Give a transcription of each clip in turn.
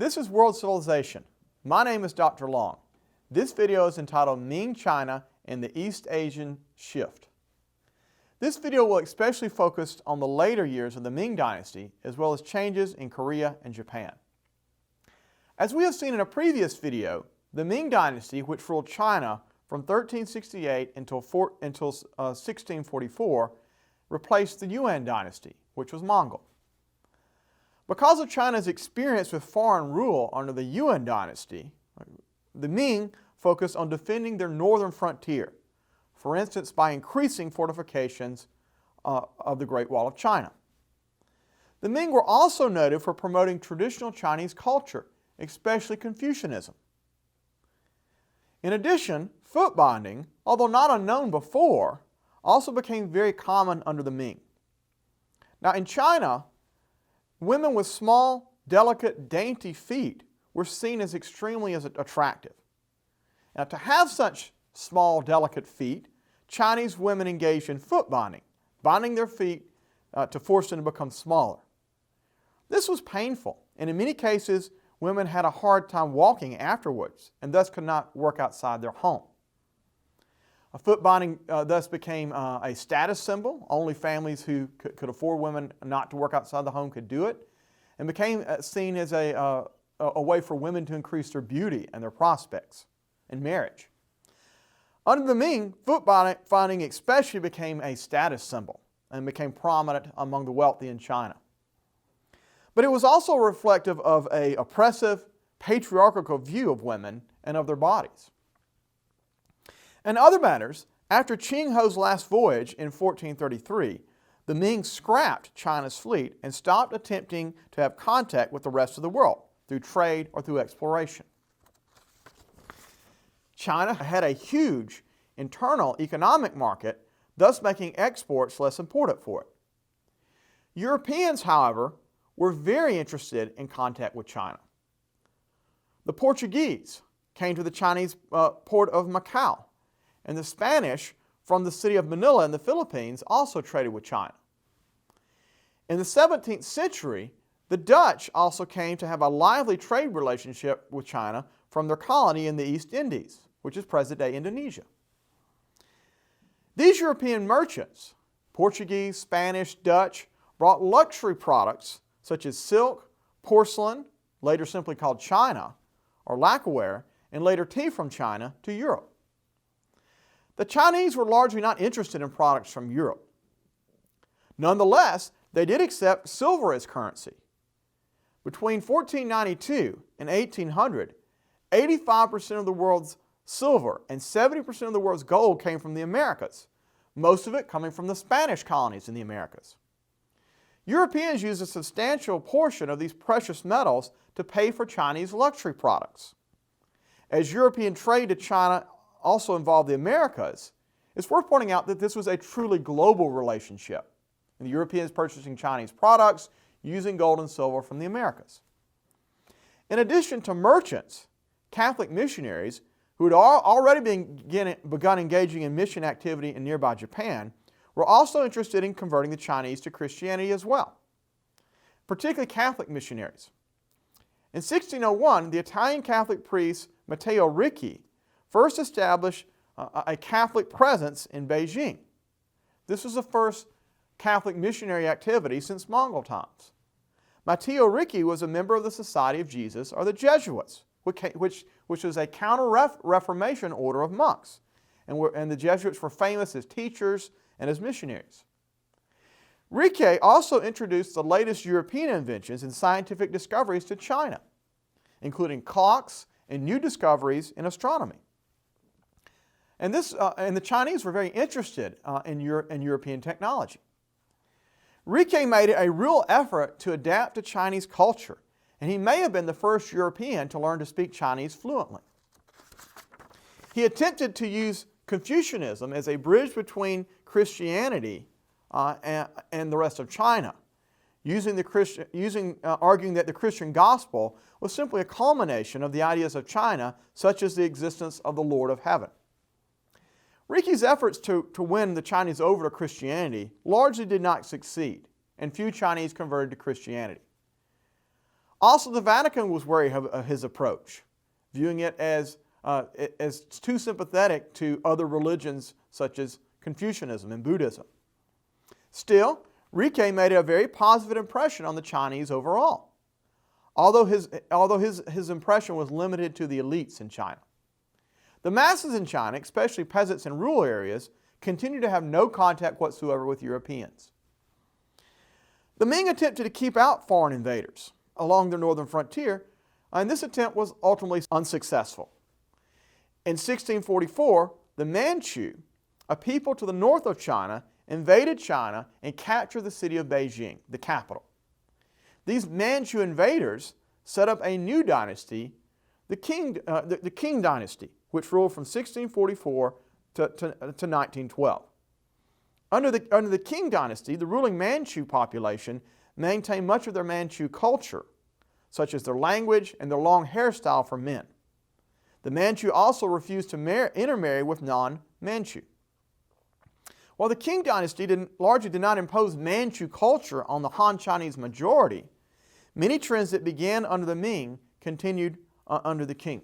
This is World Civilization. My name is Dr. Long. This video is entitled Ming China and the East Asian Shift. This video will especially focus on the later years of the Ming Dynasty as well as changes in Korea and Japan. As we have seen in a previous video, the Ming Dynasty, which ruled China from 1368 until 1644, replaced the Yuan Dynasty, which was Mongol. Because of China's experience with foreign rule under the Yuan Dynasty, the Ming focused on defending their northern frontier, for instance by increasing fortifications of the Great Wall of China. The Ming were also noted for promoting traditional Chinese culture, especially Confucianism. In addition, foot binding, although not unknown before, also became very common under the Ming. Now in China, women with small, delicate, dainty feet were seen as extremely attractive. Now to have such small, delicate feet, Chinese women engaged in foot binding, binding their feet to force them to become smaller. This was painful, and in many cases, women had a hard time walking afterwards and thus could not work outside their home. Foot binding thus became a status symbol. Only families who could afford women not to work outside the home could do it, and became seen as a way for women to increase their beauty and their prospects in marriage. Under the Ming, foot binding especially became a status symbol and became prominent among the wealthy in China. But it was also reflective of an oppressive, patriarchal view of women and of their bodies. In other matters, after Qing Ho's last voyage in 1433, the Ming scrapped China's fleet and stopped attempting to have contact with the rest of the world through trade or through exploration. China had a huge internal economic market, thus making exports less important for it. Europeans, however, were very interested in contact with China. The Portuguese came to the Chinese port of Macau, and the Spanish from the city of Manila in the Philippines also traded with China. In the 17th century, the Dutch also came to have a lively trade relationship with China from their colony in the East Indies, which is present-day Indonesia. These European merchants, Portuguese, Spanish, Dutch, brought luxury products such as silk, porcelain, later simply called China, or lacquerware, and later tea from China to Europe. The Chinese were largely not interested in products from Europe. Nonetheless, they did accept silver as currency. Between 1492 and 1800, 85% of the world's silver and 70% of the world's gold came from the Americas, most of it coming from the Spanish colonies in the Americas. Europeans used a substantial portion of these precious metals to pay for Chinese luxury products. As European trade to China also involved the Americas, it's worth pointing out that this was a truly global relationship, and the Europeans purchasing Chinese products using gold and silver from the Americas. In addition to merchants, Catholic missionaries who had already begun engaging in mission activity in nearby Japan were also interested in converting the Chinese to Christianity as well, particularly Catholic missionaries. In 1601, the Italian Catholic priest Matteo Ricci first established a Catholic presence in Beijing. This was the first Catholic missionary activity since Mongol times. Matteo Ricci was a member of the Society of Jesus, or the Jesuits, which was a counter-Reformation order of monks. And the Jesuits were famous as teachers and as missionaries. Ricci also introduced the latest European inventions and scientific discoveries to China, including clocks and new discoveries in astronomy. And the Chinese were very interested in European technology. Ricci made a real effort to adapt to Chinese culture, and he may have been the first European to learn to speak Chinese fluently. He attempted to use Confucianism as a bridge between Christianity and the rest of China, arguing that the Christian gospel was simply a culmination of the ideas of China, such as the existence of the Lord of Heaven. Ricci's efforts to win the Chinese over to Christianity largely did not succeed, and few Chinese converted to Christianity. Also, the Vatican was wary of his approach, viewing it as too sympathetic to other religions such as Confucianism and Buddhism. Still, Rike made a very positive impression on the Chinese overall, although his impression was limited to the elites in China. The masses in China, especially peasants in rural areas, continued to have no contact whatsoever with Europeans. The Ming attempted to keep out foreign invaders along their northern frontier, and this attempt was ultimately unsuccessful. In 1644, the Manchu, a people to the north of China, invaded China and captured the city of Beijing, the capital. These Manchu invaders set up a new dynasty, the Qing dynasty, which ruled from 1644 to 1912. Under the Qing dynasty, the ruling Manchu population maintained much of their Manchu culture, such as their language and their long hairstyle for men. The Manchu also refused to intermarry with non-Manchu. While the Qing dynasty largely did not impose Manchu culture on the Han Chinese majority, many trends that began under the Ming continued under the Qing.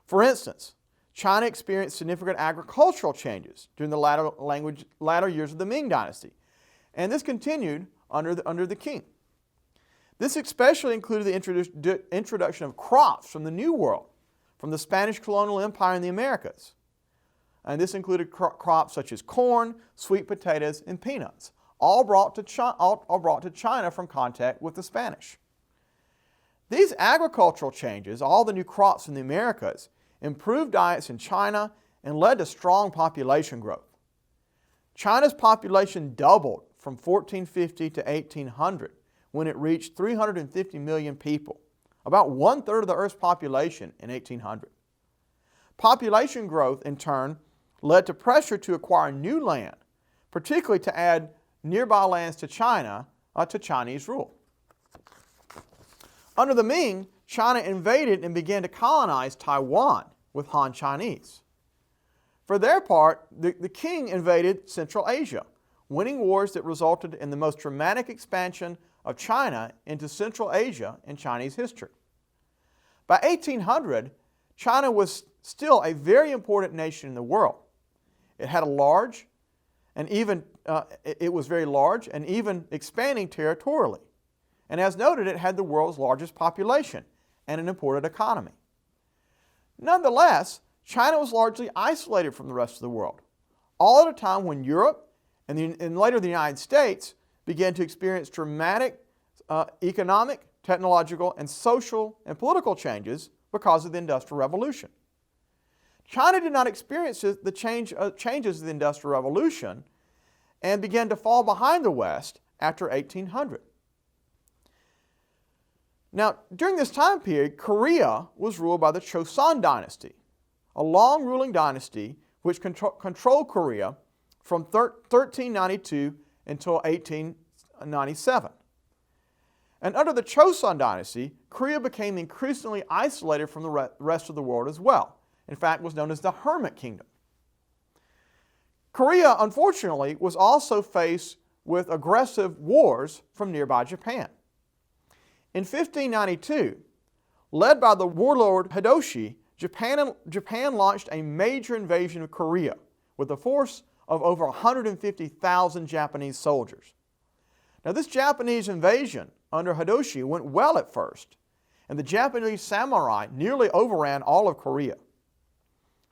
For instance, China experienced significant agricultural changes during the latter years of the Ming dynasty, and this continued under the Qing. This especially included the introduction of crops from the New World, from the Spanish colonial empire in the Americas. And this included crops such as corn, sweet potatoes, and peanuts, all brought to China from contact with the Spanish. These agricultural changes, all the new crops in the Americas, improved diets in China and led to strong population growth. China's population doubled from 1450 to 1800 when it reached 350 million people, about 1/3 of the Earth's population in 1800. Population growth, in turn, led to pressure to acquire new land, particularly to add nearby lands to China to Chinese rule. Under the Ming, China invaded and began to colonize Taiwan with Han Chinese. For their part, the Qing invaded Central Asia, winning wars that resulted in the most dramatic expansion of China into Central Asia in Chinese history. By 1800, China was still a very important nation in the world. It had it was very large and even expanding territorially. And as noted, it had the world's largest population and an important economy. Nonetheless, China was largely isolated from the rest of the world, all at a time when Europe and later the United States began to experience dramatic economic, technological, and social and political changes because of the Industrial Revolution. China did not experience the changes of the Industrial Revolution and began to fall behind the West after 1800. Now, during this time period, Korea was ruled by the Choson dynasty, a long-ruling dynasty which controlled Korea from 1392 until 1897. And under the Choson dynasty, Korea became increasingly isolated from the rest of the world as well. In fact, was known as the Hermit Kingdom. Korea, unfortunately, was also faced with aggressive wars from nearby Japan. In 1592, led by the warlord Hideyoshi, Japan launched a major invasion of Korea with a force of over 150,000 Japanese soldiers. Now, this Japanese invasion under Hideyoshi went well at first, and the Japanese samurai nearly overran all of Korea.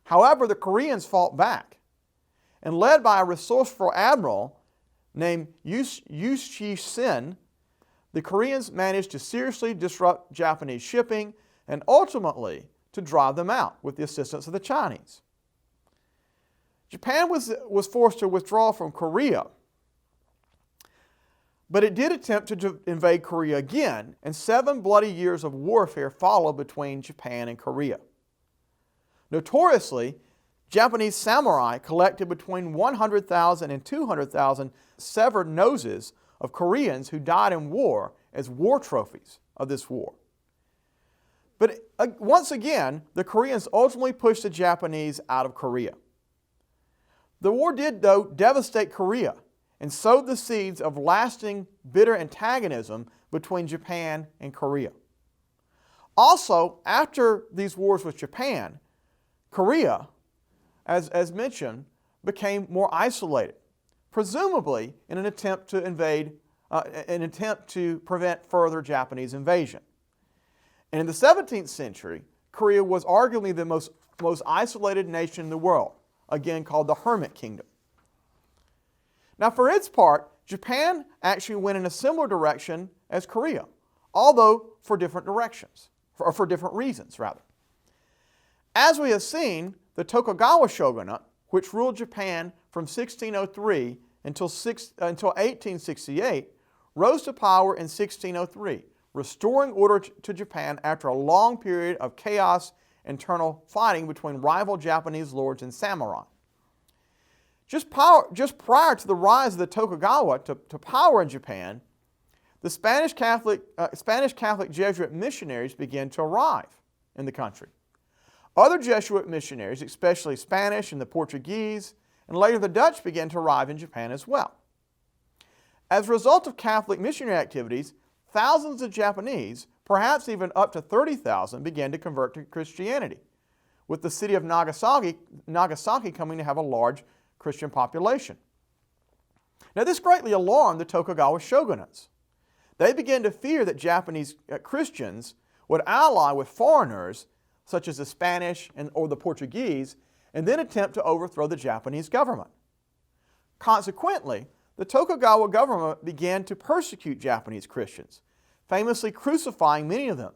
However, the Koreans fought back, and led by a resourceful admiral named Yushi-Sen, the Koreans managed to seriously disrupt Japanese shipping and ultimately to drive them out with the assistance of the Chinese. Japan was forced to withdraw from Korea, but it did attempt to invade Korea again, and 7 bloody years of warfare followed between Japan and Korea. Notoriously, Japanese samurai collected between 100,000 and 200,000 severed noses of Koreans who died in war as war trophies of this war. But once again, the Koreans ultimately pushed the Japanese out of Korea. The war did, though, devastate Korea, and sowed the seeds of lasting bitter antagonism between Japan and Korea. Also, after these wars with Japan, Korea, as mentioned, became more isolated, presumably in an attempt to prevent further Japanese invasion. And in the 17th century, Korea was arguably the most isolated nation in the world, again called the Hermit Kingdom. Now, for its part, Japan actually went in a similar direction as Korea, although for different reasons, rather. As we have seen, the Tokugawa Shogunate, which ruled Japan from 1603 until 1868, rose to power in 1603, restoring order to Japan after a long period of chaos and internal fighting between rival Japanese lords and samurai. Just prior to the rise of the Tokugawa to power in Japan, the Spanish Catholic Jesuit missionaries began to arrive in the country. Other Jesuit missionaries, especially Spanish and the Portuguese, and later the Dutch, began to arrive in Japan as well. As a result of Catholic missionary activities, thousands of Japanese, perhaps even up to 30,000, began to convert to Christianity, with the city of Nagasaki coming to have a large Christian population. Now, this greatly alarmed the Tokugawa shogunates. They began to fear that Japanese Christians would ally with foreigners, such as the Spanish or the Portuguese, and then attempt to overthrow the Japanese government. Consequently, the Tokugawa government began to persecute Japanese Christians, famously crucifying many of them,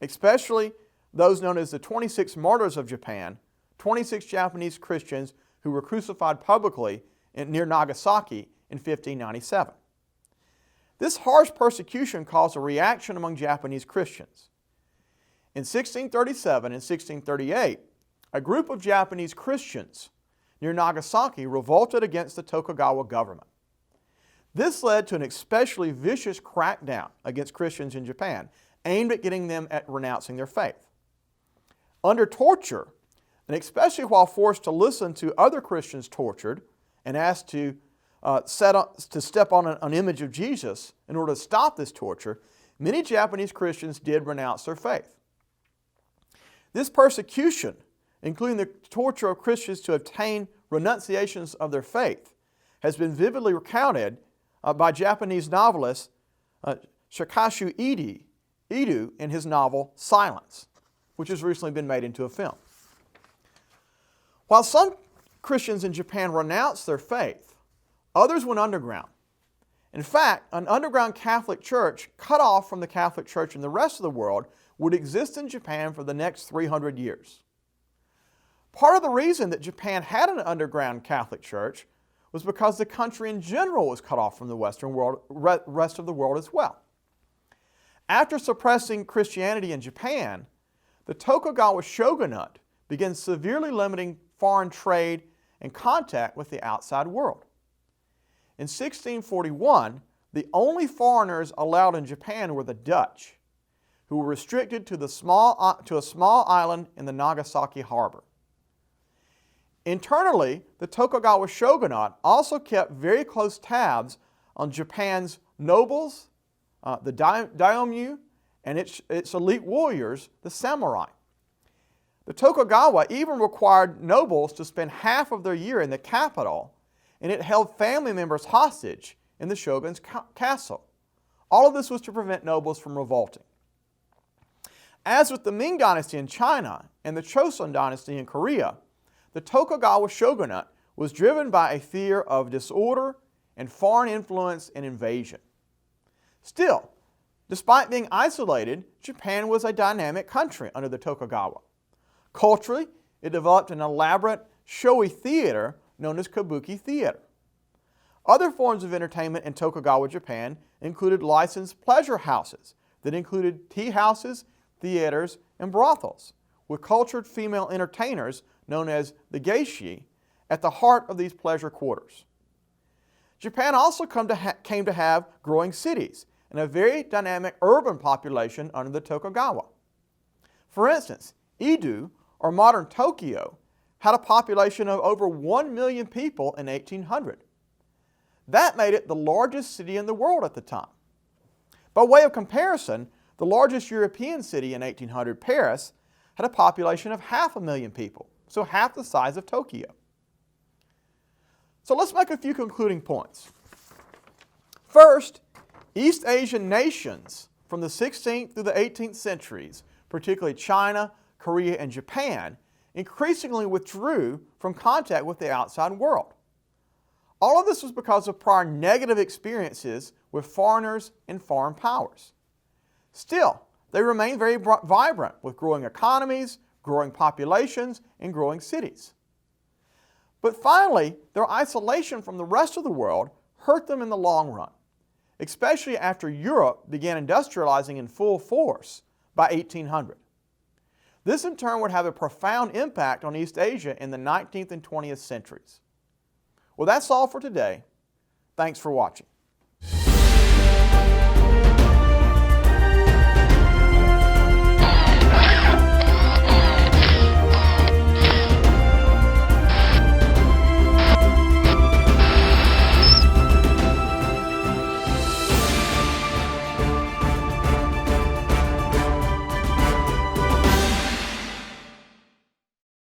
especially those known as the 26 Martyrs of Japan, 26 Japanese Christians who were crucified publicly near Nagasaki in 1597. This harsh persecution caused a reaction among Japanese Christians. In 1637 and 1638, a group of Japanese Christians near Nagasaki revolted against the Tokugawa government. This led to an especially vicious crackdown against Christians in Japan, aimed at getting them at renouncing their faith. Under torture, and especially while forced to listen to other Christians tortured and asked to step on an image of Jesus in order to stop this torture, many Japanese Christians did renounce their faith. This persecution, including the torture of Christians to obtain renunciations of their faith, has been vividly recounted by Japanese novelist Shikashu Idu in his novel Silence, which has recently been made into a film. While some Christians in Japan renounced their faith, others went underground. In fact, an underground Catholic church cut off from the Catholic Church in the rest of the world would exist in Japan for the next 300 years. Part of the reason that Japan had an underground Catholic Church was because the country in general was cut off from the Western world, rest of the world as well. After suppressing Christianity in Japan, the Tokugawa Shogunate began severely limiting foreign trade and contact with the outside world. In 1641, the only foreigners allowed in Japan were the Dutch, who were restricted to a small island in the Nagasaki harbor. Internally, the Tokugawa Shogunate also kept very close tabs on Japan's nobles, the daimyo, and its elite warriors, the samurai. The Tokugawa even required nobles to spend half of their year in the capital, and it held family members hostage in the shogun's castle. All of this was to prevent nobles from revolting. As with the Ming dynasty in China and the Choson dynasty in Korea, the Tokugawa Shogunate was driven by a fear of disorder and foreign influence and invasion. Still, despite being isolated, Japan was a dynamic country under the Tokugawa. Culturally, it developed an elaborate, showy theater known as kabuki theater. Other forms of entertainment in Tokugawa Japan included licensed pleasure houses that included tea houses, theaters, and brothels, with cultured female entertainers known as the geishi at the heart of these pleasure quarters. Japan also came to have growing cities and a very dynamic urban population under the Tokugawa. For instance, Edo, or modern Tokyo, had a population of over 1 million people in 1800. That made it the largest city in the world at the time. By way of comparison, the largest European city in 1800, Paris, had a population of 500,000 people, so half the size of Tokyo. So let's make a few concluding points. First, East Asian nations from the 16th through the 18th centuries, particularly China, Korea, and Japan, increasingly withdrew from contact with the outside world. All of this was because of prior negative experiences with foreigners and foreign powers. Still, they remain very vibrant with growing economies, growing populations, and growing cities. But finally, their isolation from the rest of the world hurt them in the long run, especially after Europe began industrializing in full force by 1800. This in turn would have a profound impact on East Asia in the 19th and 20th centuries. Well, that's all for today. Thanks for watching.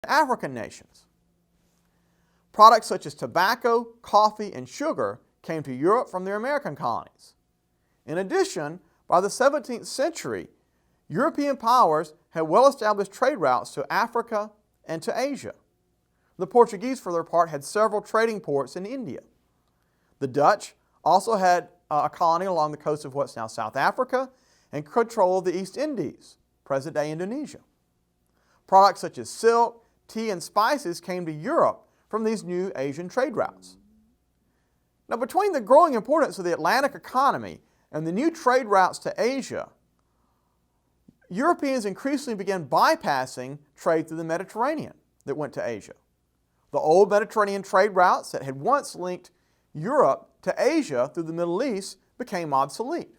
African nations. Products such as tobacco, coffee, and sugar came to Europe from their American colonies. In addition, by the 17th century, European powers had well-established trade routes to Africa and to Asia. The Portuguese, for their part, had several trading ports in India. The Dutch also had a colony along the coast of what's now South Africa and control of the East Indies, present-day Indonesia. Products such as silk, tea, and spices came to Europe from these new Asian trade routes. Now, between the growing importance of the Atlantic economy and the new trade routes to Asia, Europeans increasingly began bypassing trade through the Mediterranean that went to Asia. The old Mediterranean trade routes that had once linked Europe to Asia through the Middle East became obsolete.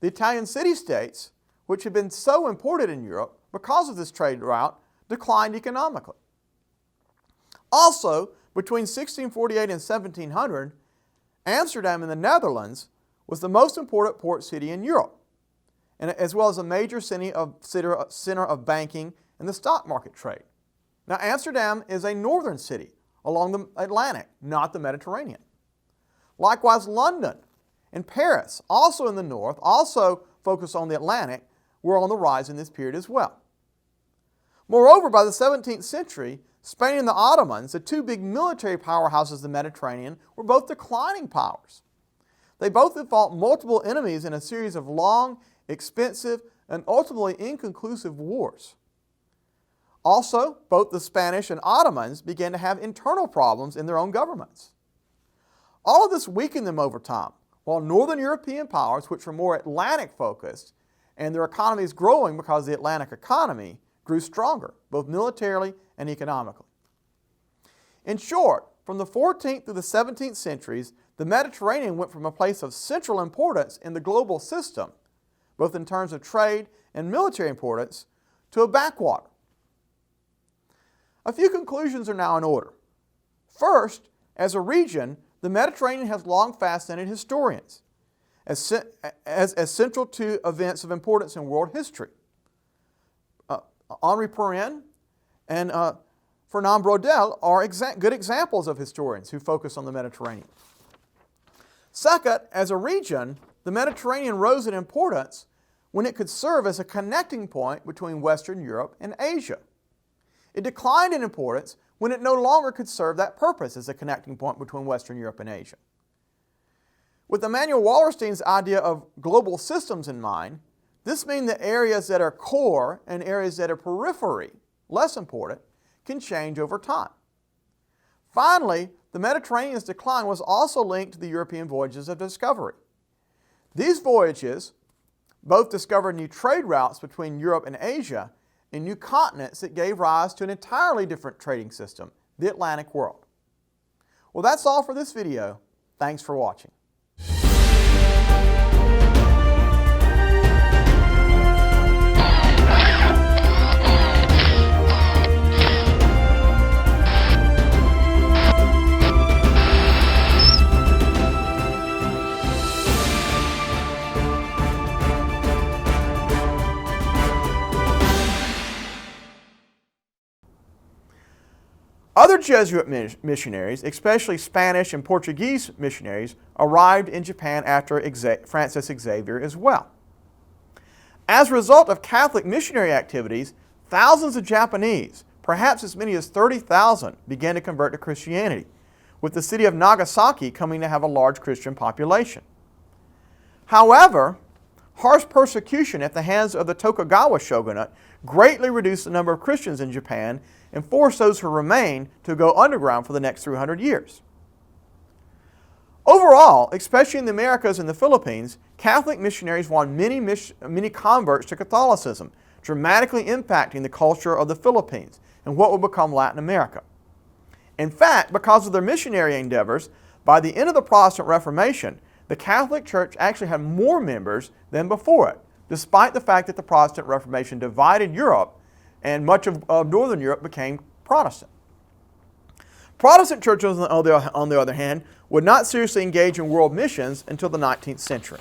The Italian city-states, which had been so important in Europe because of this trade route, declined economically. Also, between 1648 and 1700, Amsterdam in the Netherlands was the most important port city in Europe, and as well as a major center of banking and the stock market trade. Now, Amsterdam is a northern city along the Atlantic, not the Mediterranean. Likewise, London and Paris, also in the north, also focused on the Atlantic, were on the rise in this period as well. Moreover, by the 17th century, Spain and the Ottomans, the two big military powerhouses of the Mediterranean, were both declining powers. They both had fought multiple enemies in a series of long, expensive, and ultimately inconclusive wars. Also, both the Spanish and Ottomans began to have internal problems in their own governments. All of this weakened them over time, while Northern European powers, which were more Atlantic-focused, and their economies growing because of the Atlantic economy, grew stronger, both militarily and economically. In short, from the 14th through the 17th centuries, the Mediterranean went from a place of central importance in the global system, both in terms of trade and military importance, to a backwater. A few conclusions are now in order. First, as a region, the Mediterranean has long fascinated historians as central to events of importance in world history. Henri Perrin and Fernand Braudel are good examples of historians who focus on the Mediterranean. Second, as a region, the Mediterranean rose in importance when it could serve as a connecting point between Western Europe and Asia. It declined in importance when it no longer could serve that purpose as a connecting point between Western Europe and Asia. With Emanuel Wallerstein's idea of global systems in mind, this means that areas that are core and areas that are periphery, less important, can change over time. Finally, the Mediterranean's decline was also linked to the European voyages of discovery. These voyages both discovered new trade routes between Europe and Asia and new continents that gave rise to an entirely different trading system, the Atlantic world. Well, that's all for this video. Thanks for watching. Other Jesuit missionaries, especially Spanish and Portuguese missionaries, arrived in Japan after Francis Xavier as well. As a result of Catholic missionary activities, thousands of Japanese, perhaps as many as 30,000, began to convert to Christianity, with the city of Nagasaki coming to have a large Christian population. However, harsh persecution at the hands of the Tokugawa Shogunate greatly reduced the number of Christians in Japan and forced those who remained to go underground for the next 300 years. Overall, especially in the Americas and the Philippines, Catholic missionaries won many converts to Catholicism, dramatically impacting the culture of the Philippines and what would become Latin America. In fact, because of their missionary endeavors, by the end of the Protestant Reformation, the Catholic Church actually had more members than before it, despite the fact that the Protestant Reformation divided Europe and much of Northern Europe became Protestant. Protestant churches, on the other hand, would not seriously engage in world missions until the 19th century.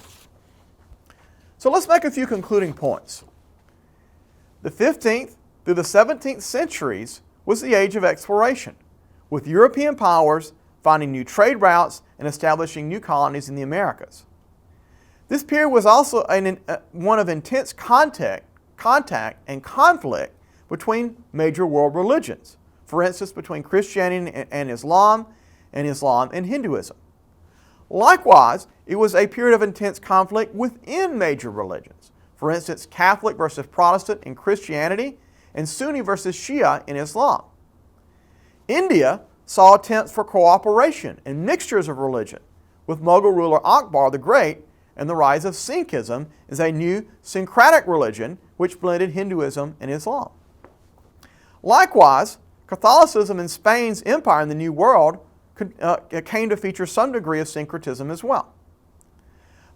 So let's make a few concluding points. The 15th through the 17th centuries was the age of exploration, with European powers finding new trade routes and establishing new colonies in the Americas. This period was also one of intense contact and conflict between major world religions, for instance, between Christianity and Islam and Hinduism. Likewise, it was a period of intense conflict within major religions, for instance, Catholic versus Protestant in Christianity and Sunni versus Shia in Islam. India saw attempts for cooperation and mixtures of religion, with Mughal ruler Akbar the Great and the rise of Sikhism as a new syncretic religion which blended Hinduism and Islam. Likewise, Catholicism in Spain's empire in the New World came to feature some degree of syncretism as well.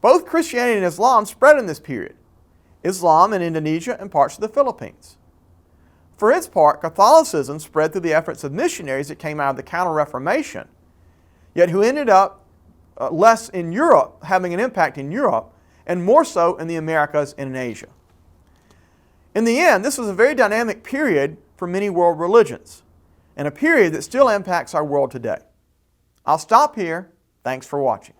Both Christianity and Islam spread in this period, Islam in Indonesia and parts of the Philippines. For its part, Catholicism spread through the efforts of missionaries that came out of the Counter-Reformation, yet who ended up less in Europe, having an impact in Europe, and more so in the Americas and in Asia. In the end, this was a very dynamic period for many world religions, and a period that still impacts our world today. I'll stop here. Thanks for watching.